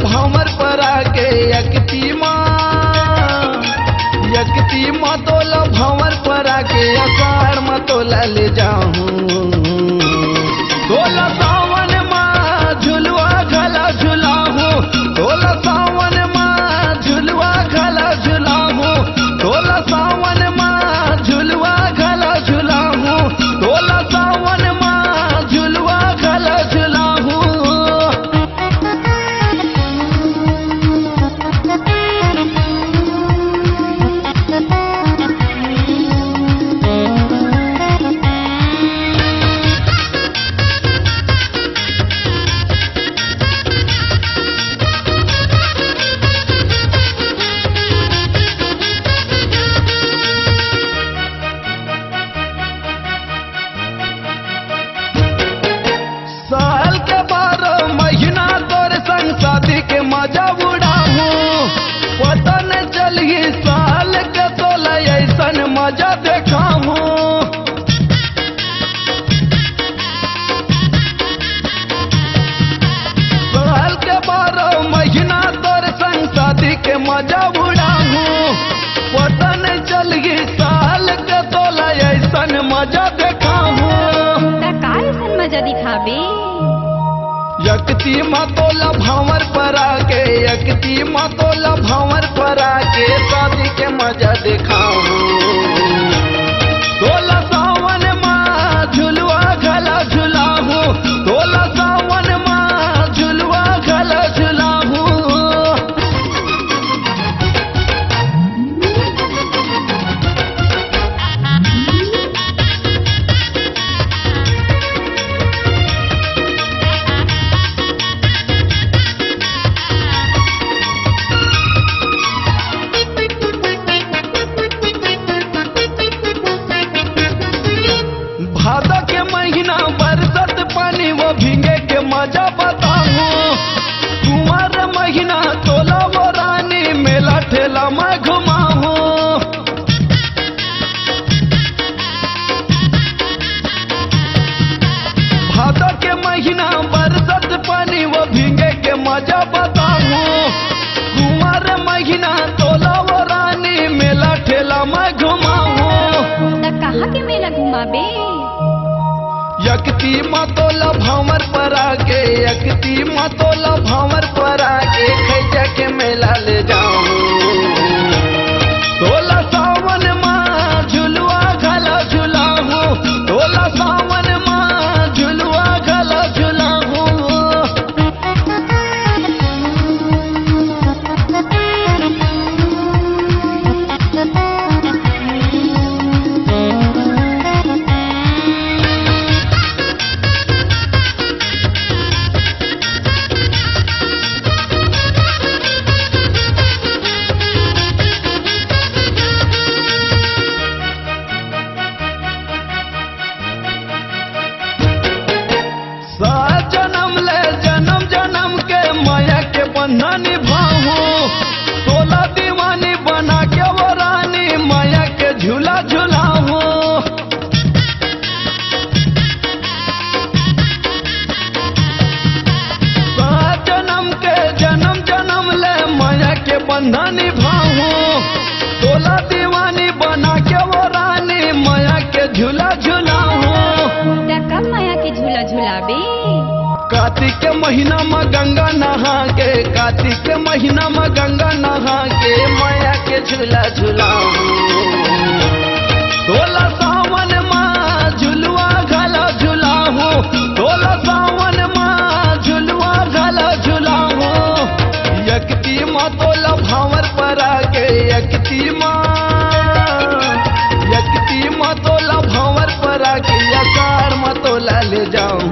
भंवर पर आके यकती माँ तोला भंवर पर आके अकार माँ तोला ले जाऊं तोला सावन माँ झुलवा घला झुलाहूं तोला सावन माँ झुलवा घला झुलाहूं तोला सावन माँ झुलवा घला झुलाहूं तोला सावन माँ झुलवा घला झुलाहूं। साल के 12 महीना तोरे संग शादी के मजा उड़ाहूं पता न चली साल के तोला ऐसन मजा देखाहूं साल के 12 महीना तोरे संग शादी के मजा उड़ाहूं पता न चली साल के तोला ऐसन मजा देखाहूं मजा दिखाबे यकती माँ तोला भंवर पर आके यकती माँ तोला भंवर पर आके शादी के मजा दिखाऊं तोला सावन माँ झुलवा घला झुलाहूं तोला सावन माँ झुलवा घला झुलाहूं। भादो के महीना बरसत पानी वो भींगे के मजा बताऊं कुंवर महीना तोला वो रानी मेला ठेला मैं घुमाऊं भादो के महीना बरसत पानी वो भींगे के मजा बताऊं कुंवर महीना तोला वो रानी मेला ठेला मैं घुमाऊं। कहाँ के मेला घुमाबे यकती माँ तोला भंवर पर आके यकती माँ तोला भंवर पर आके खैजा के मेला ले जाऊं तोला सावन माँ झुलवा घला झुलाहूं तोला सावन माँ झुलवा घला झुलाहूं। जन्म ले जन्म जन्म के माया के बंधन निभाऊं तोला दीवानी बना के वो रानी माया के झूला झूलाऊं जन्म के जन्म जन्म ले माया के बंधन निभाऊं तोला दीवानी बना के वो रानी माया के झूला झूलाऊं। कब माया के झूला झूलाबे कार्तिक के महीना में गंगा नहा के कार्तिक के महीना में गंगा नहा के माया के झूला झूलाऊं तोला सावन माँ झुलवा घला झुलाहूं तोला सावन माँ झुलवा घला झुलाहूं। यकती माँ तोला भंवर पर आके यकती माँ तोला भंवर पर आके यकार माँ तोला ले जाऊं